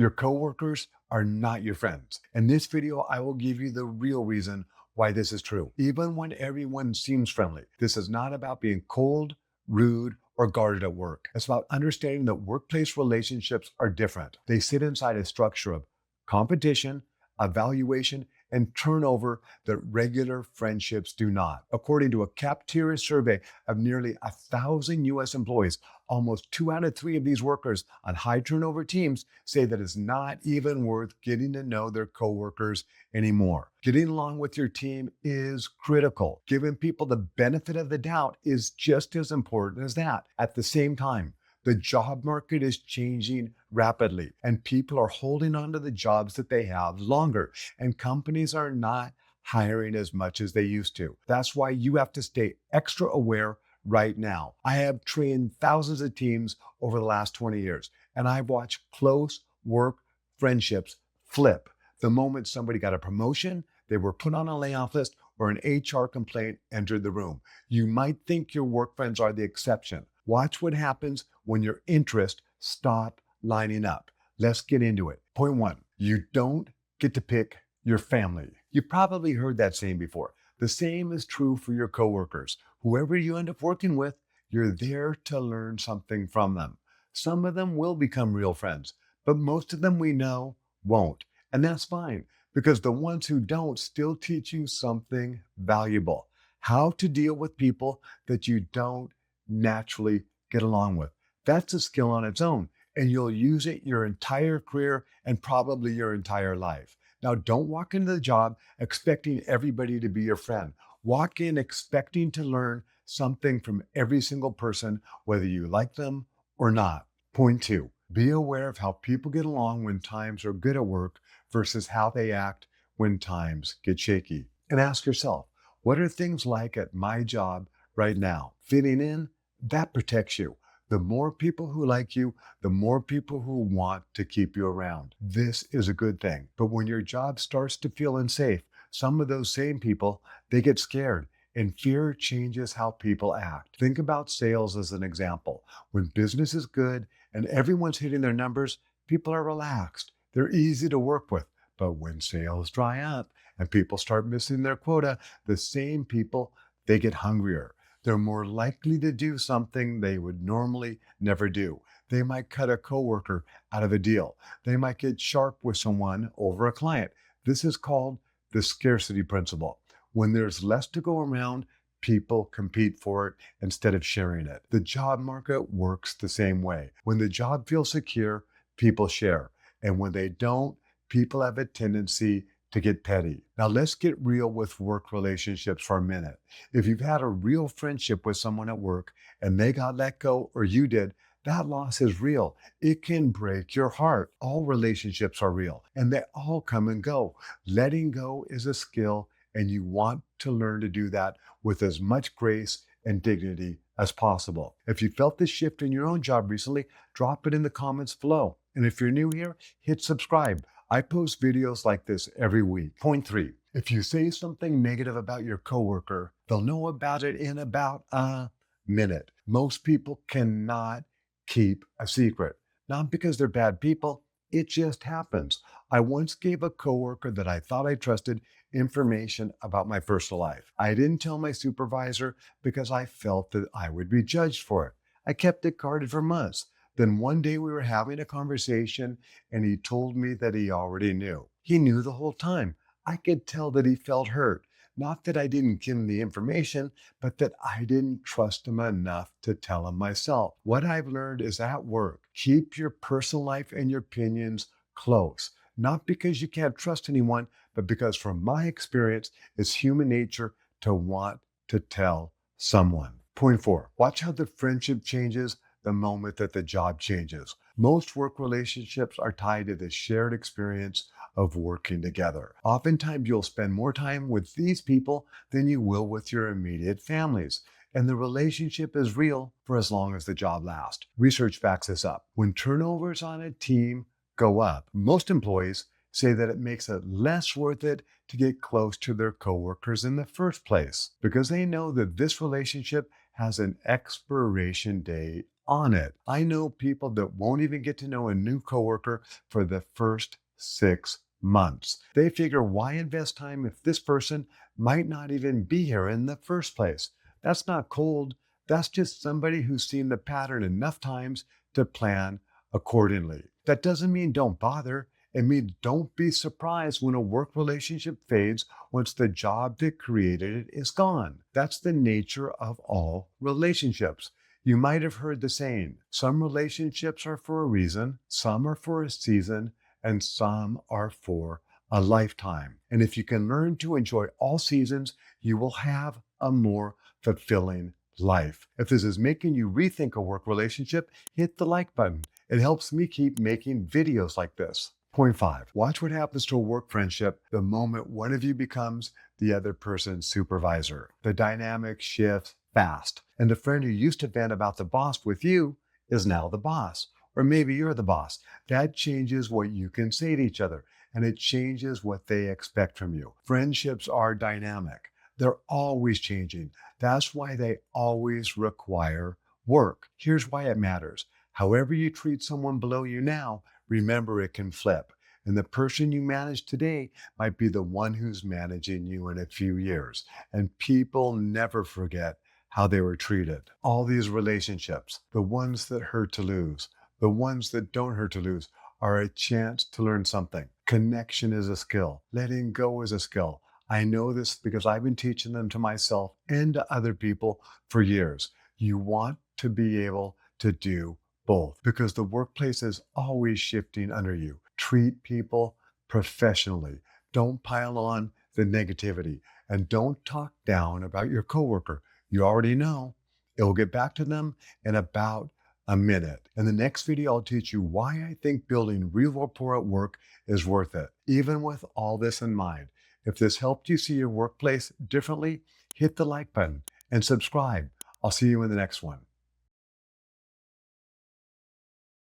Your coworkers are not your friends. In this video, I will give you the real reason why this is true. Even when everyone seems friendly, this is not about being cold, rude, or guarded at work. It's about understanding that workplace relationships are different. They sit inside a structure of competition, evaluation, and turnover that regular friendships do not. According to a cafeteria survey of nearly 1,000 US employees, almost 2 out of 3 of these workers on high turnover teams say that it's not even worth getting to know their coworkers anymore. Getting along with your team is critical. Giving people the benefit of the doubt is just as important as that. At the same time, the job market is changing rapidly, and people are holding on to the jobs that they have longer, and companies are not hiring as much as they used to. That's why you have to stay extra aware right now. I have trained thousands of teams over the last 20 years, and I've watched close work friendships flip. The moment somebody got a promotion, they were put on a layoff list, or an HR complaint entered the room. You might think your work friends are the exception. Watch what happens when your interests stop lining up. Let's get into it. Point 1, you don't get to pick your family. You probably heard that saying before. The same is true for your coworkers. Whoever you end up working with, you're there to learn something from them. Some of them will become real friends, but most of them we know won't. And that's fine, because the ones who don't still teach you something valuable. How to deal with people that you don't naturally get along with. That's a skill on its own, and you'll use it your entire career and probably your entire life. Now, don't walk into the job expecting everybody to be your friend. Walk in expecting to learn something from every single person, whether you like them or not. Point 2, be aware of how people get along when times are good at work versus how they act when times get shaky. And ask yourself, what are things like at my job right now? Fitting in, that protects you. The more people who like you, the more people who want to keep you around. This is a good thing. But when your job starts to feel unsafe, some of those same people, they get scared, and fear changes how people act. Think about sales as an example. When business is good and everyone's hitting their numbers, people are relaxed. They're easy to work with. But when sales dry up and people start missing their quota, the same people, they get hungrier. They're more likely to do something they would normally never do. They might cut a coworker out of a deal. They might get sharp with someone over a client. This is called the scarcity principle. When there's less to go around, people compete for it instead of sharing it. The job market works the same way. When the job feels secure, people share. And when they don't, people have a tendency to get petty. Now let's get real with work relationships for a minute. If you've had a real friendship with someone at work and they got let go or you did, that loss is real. It can break your heart. All relationships are real and they all come and go. Letting go is a skill, and you want to learn to do that with as much grace and dignity as possible. If you felt this shift in your own job recently, drop it in the comments below. And if you're new here, hit subscribe. I post videos like this every week. Point 3, if you say something negative about your coworker, they'll know about it in about a minute. Most people cannot keep a secret. Not because they're bad people, it just happens. I once gave a coworker that I thought I trusted information about my personal life. I didn't tell my supervisor because I felt that I would be judged for it. I kept it guarded for months. Then one day we were having a conversation and he told me that he already knew. He knew the whole time. I could tell that he felt hurt. Not that I didn't give him the information, but that I didn't trust him enough to tell him myself. What I've learned is at work, keep your personal life and your opinions close. Not because you can't trust anyone, but because from my experience, it's human nature to want to tell someone. Point 4, watch how the friendship changes the moment that the job changes. Most work relationships are tied to the shared experience of working together. Oftentimes, you'll spend more time with these people than you will with your immediate families. And the relationship is real for as long as the job lasts. Research backs this up. When turnovers on a team go up, most employees say that it makes it less worth it to get close to their coworkers in the first place because they know that this relationship has an expiration date on it. I know people that won't even get to know a new coworker for the first 6 months. They figure, why invest time if this person might not even be here in the first place? That's not cold. That's just somebody who's seen the pattern enough times to plan accordingly. That doesn't mean don't bother. It means don't be surprised when a work relationship fades once the job that created it is gone. That's the nature of all relationships. You might have heard the saying, some relationships are for a reason, some are for a season, and some are for a lifetime. And if you can learn to enjoy all seasons, you will have a more fulfilling life. If this is making you rethink a work relationship, hit the like button. It helps me keep making videos like this. Point 5, watch what happens to a work friendship the moment one of you becomes the other person's supervisor. The dynamic shifts fast, and the friend who used to vent about the boss with you is now the boss. Or maybe you're the boss. That changes what you can say to each other, and it changes what they expect from you. Friendships are dynamic. They're always changing. That's why they always require work. Here's why it matters. However you treat someone below you now, remember it can flip. And the person you manage today might be the one who's managing you in a few years. And people never forget how they were treated. All these relationships, the ones that hurt to lose, the ones that don't hurt to lose, are a chance to learn something. Connection is a skill. Letting go is a skill. I know this because I've been teaching them to myself and to other people for years. You want to be able to do both because the workplace is always shifting under you. Treat people professionally. Don't pile on the negativity and don't talk down about your coworker. You already know. It'll get back to them in about a minute. In the next video, I'll teach you why I think building real rapport at work is worth it, even with all this in mind. If this helped you see your workplace differently, hit the like button and subscribe. I'll see you in the next one.